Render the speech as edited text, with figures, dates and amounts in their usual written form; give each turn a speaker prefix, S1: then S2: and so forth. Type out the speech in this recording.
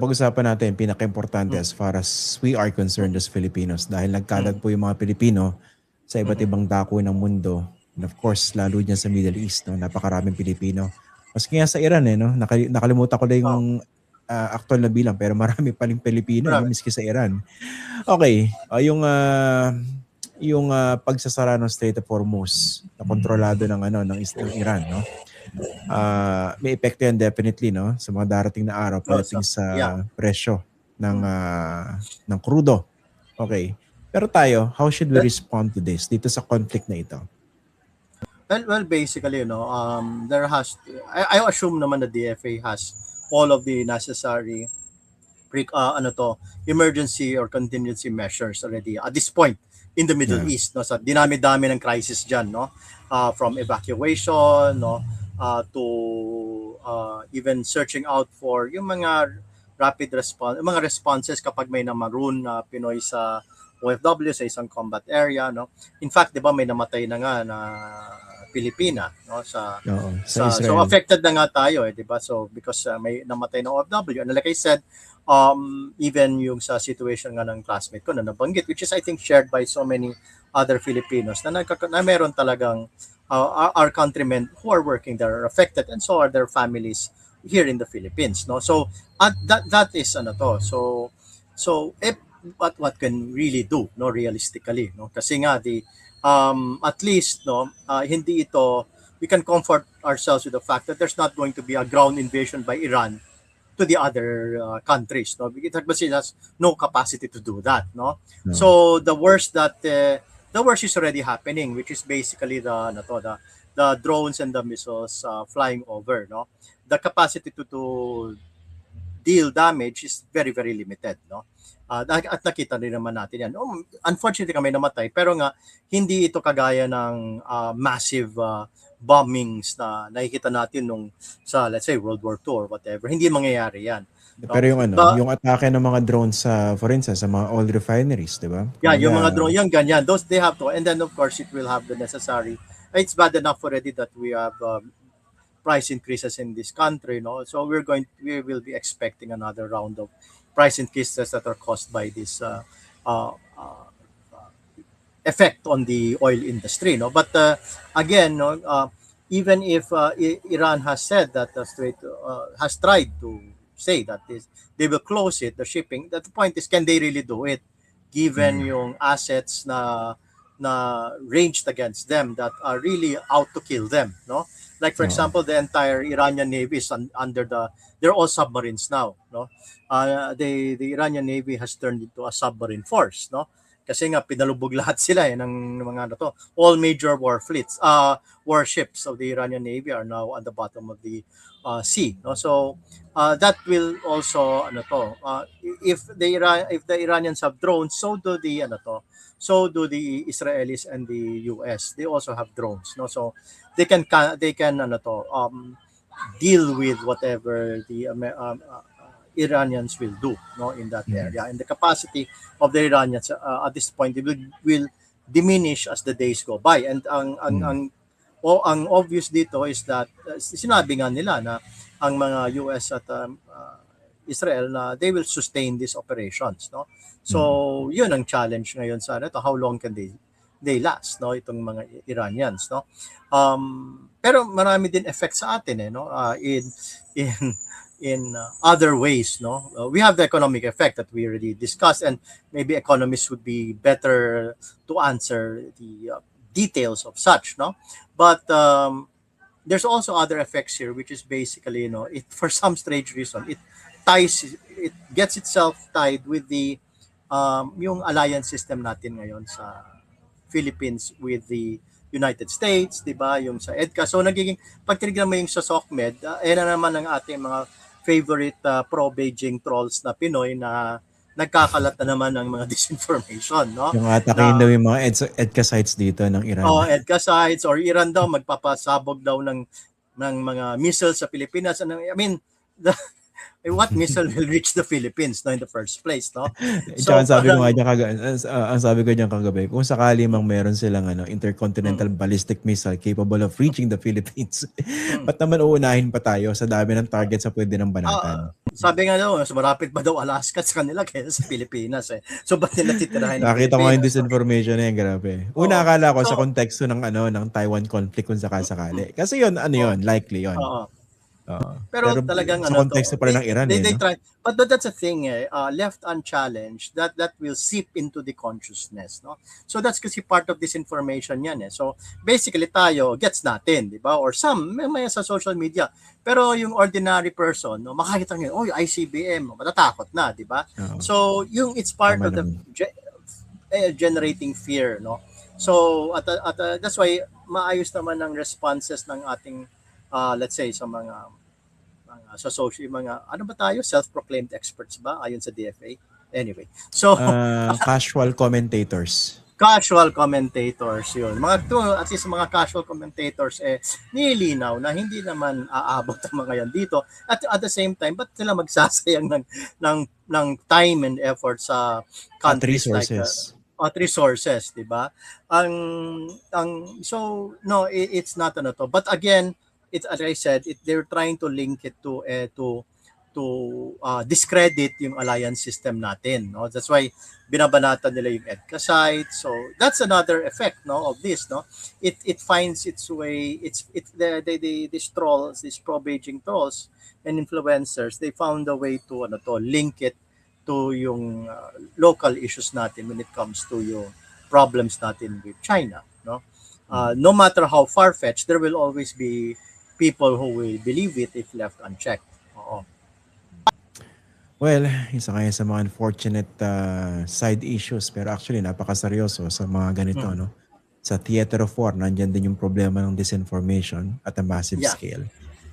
S1: Pag-usapan natin pinaka-importante as far as we are concerned as Filipinos dahil nagkalat po yung mga Pilipino sa iba't ibang dako ng mundo. And of course, lalo dyan sa Middle East, no? Napakaraming Pilipino. Maski nga sa Iran, no? Nakalimutan ko lang yung
S2: Oh,
S1: actual na bilang pero marami pa rin Pilipino, no?
S2: marami.
S1: Miski sa Iran. Okay, yung pagsasara ng Strait of Hormuz na kontrolado ng ng Iran, no? May epekto yan definitely, no, sa mga darating na araw pagdating sa
S2: Yeah.
S1: presyo ng crudo. Okay. Pero tayo, how should we respond to this dito sa conflict na ito?
S2: Well, basically, there has I assume naman the DFA has all of the necessary emergency or contingency measures already at this point in the Middle
S1: Yeah.
S2: East, no, sa dinami-dami ng crisis diyan, no, from evacuation, no, to even searching out for yung mga rapid response, mga responses kapag may na-maroon na Pinoy sa OFW sa isang combat area, no. In fact, 'di ba may namatay na nga na Pilipina, no, sa
S1: Oo, sa
S2: so
S1: Israel.
S2: affected na nga tayo, di ba? So because may namatay na OFW, and like I said, even yung sa situation nga ng classmate ko na nabanggit, which is I think shared by so many other Filipinos na meron talagang our countrymen who are working there are affected, and so are their families here in the Philippines, no. So that is so if what can really do, no, realistically, no, kasi nga at least, no, hindi ito, we can comfort ourselves with the fact that there's not going to be a ground invasion by Iran to the other countries, no, because it has no capacity to do that, no.
S1: No.
S2: So the worst is already happening, which is basically the drones and the missiles flying over, no. The capacity to deal damage is very, very limited, no. At nakita rin naman natin yan. Unfortunately kami namatay, pero nga hindi ito kagaya ng massive bombings na nakikita natin nung sa, let's say, World War II or whatever. Hindi mangyayari yan, no?
S1: Pero yung atake ng mga drones sa, for instance, sa mga oil refineries, di ba?
S2: Yeah, yung mga drone, yung ganyan, those they have to, and then of course it will have the necessary. It's bad enough already that we have price increases in this country, no. So we will be expecting another round of price increases that are caused by this effect on the oil industry, no. But again, no, even if Iran has said that the Strait has tried to say that they will close it, the shipping. That the point is, can they really do it, given yung assets na ranged against them that are really out to kill them, no? Like for example, the entire Iranian Navy is they're all submarines now, no? The Iranian Navy has turned into a submarine force, no? Kasi nga pinalubog lahat sila ng mga all major warships of the Iranian Navy are now at the bottom of the sea, no? So that will also if the Iranians have drones, so do the Israelis and the US. They also have drones, no? So they can deal with whatever the Iranians will do, no, in that area. And the capacity of the Iranians at this point will diminish as the days go by. And ang obvious dito is that sinabi nga nila na ang mga US at Israel na they will sustain these operations, no. So yun ang challenge ngayon sa how long can they last, no, itong mga Iranians, no. Pero marami din effect sa atin, no, in other ways, no. We have the economic effect that we already discussed, and maybe economists would be better to answer the details of such, no. But there's also other effects here, which is basically, it, for some strange reason, it gets itself tied with the yung alliance system natin ngayon sa Philippines with the United States, di ba, yung sa EDCA. So nagiging, pag tinignan mo yung sa SOCMED, ayan na naman ang ating mga favorite pro-Beijing trolls na Pinoy na nagkakalat na naman ng mga disinformation, no?
S1: Yung atakin daw yung mga EDCA sites dito ng Iran.
S2: EDCA sites, or Iran daw magpapasabog daw ng mga missiles sa Pilipinas. I mean, what missile will reach the Philippines, no, in the first place, no?
S1: Tsaka
S2: So
S1: ang sabi ko
S2: parang,
S1: nga diyan ang sabi ko diyan kagabi, kung sakali mang meron silang intercontinental
S2: mm,
S1: ballistic missile capable of reaching the Philippines,
S2: mm.
S1: ba't naman uunahin pa tayo sa dami ng target sa pwede ng banatan?
S2: Sabi nga daw, mas marapit pa daw Alaska sa kanila kaysa sa Pilipinas eh. So ba't nila titirahin ng
S1: Nakita ko nga yung
S2: Pilipinas?
S1: disinformation na yan, grabe. Una,
S2: Oo.
S1: akala ko sa
S2: So,
S1: konteksto ng Taiwan conflict kung sakasakali. Kasi yun,
S2: oo.
S1: likely yun.
S2: Oo.
S1: Oo.
S2: Pero
S1: Pero
S2: talagang
S1: sa
S2: ano to,
S1: konteksto pa rin ng Iran
S2: they
S1: no?
S2: try, but that's a thing left unchallenged, that will seep into the consciousness, no? So that's kasi part of this information yan eh. So basically tayo gets natin, di ba? Or some may sa social media. Pero yung ordinary person, no, makakita niya, oh, ICBM, matatakot na, di ba?
S1: Oo.
S2: So yung it's part
S1: Tama
S2: of the
S1: naman.
S2: generating fear, no? So that's why maayos naman ang responses ng ating let's say sa mga sa social, mga ano ba tayo, self-proclaimed experts ba ayon sa DFA, anyway, so
S1: Casual commentators.
S2: casual commentators yun, mga to, at least mga casual commentators nilinaw na hindi naman aabot ang mga yan dito, at the same time ba't sila magsasayang ng time and effort sa
S1: At
S2: countries like
S1: resources.
S2: at resources, di ba? So no, it's not ano to, but again, it's as I said, they're trying to link it to discredit yung alliance system natin, no? That's why binabanatan nila yung EDCA site. So that's another effect, no, of this, no? It finds its way. These trolls, these pro-Beijing trolls and influencers, they found a way to link it to yung local issues natin when it comes to yung problems natin with China, no? No matter how far-fetched, there will always be people who will believe it if left unchecked. Oo.
S1: Well, isa kaya sa mga unfortunate side issues, pero actually napakaseryoso sa mga ganito, no? Sa theater of war, nandyan din yung problema ng disinformation at a massive
S2: Yeah.
S1: scale.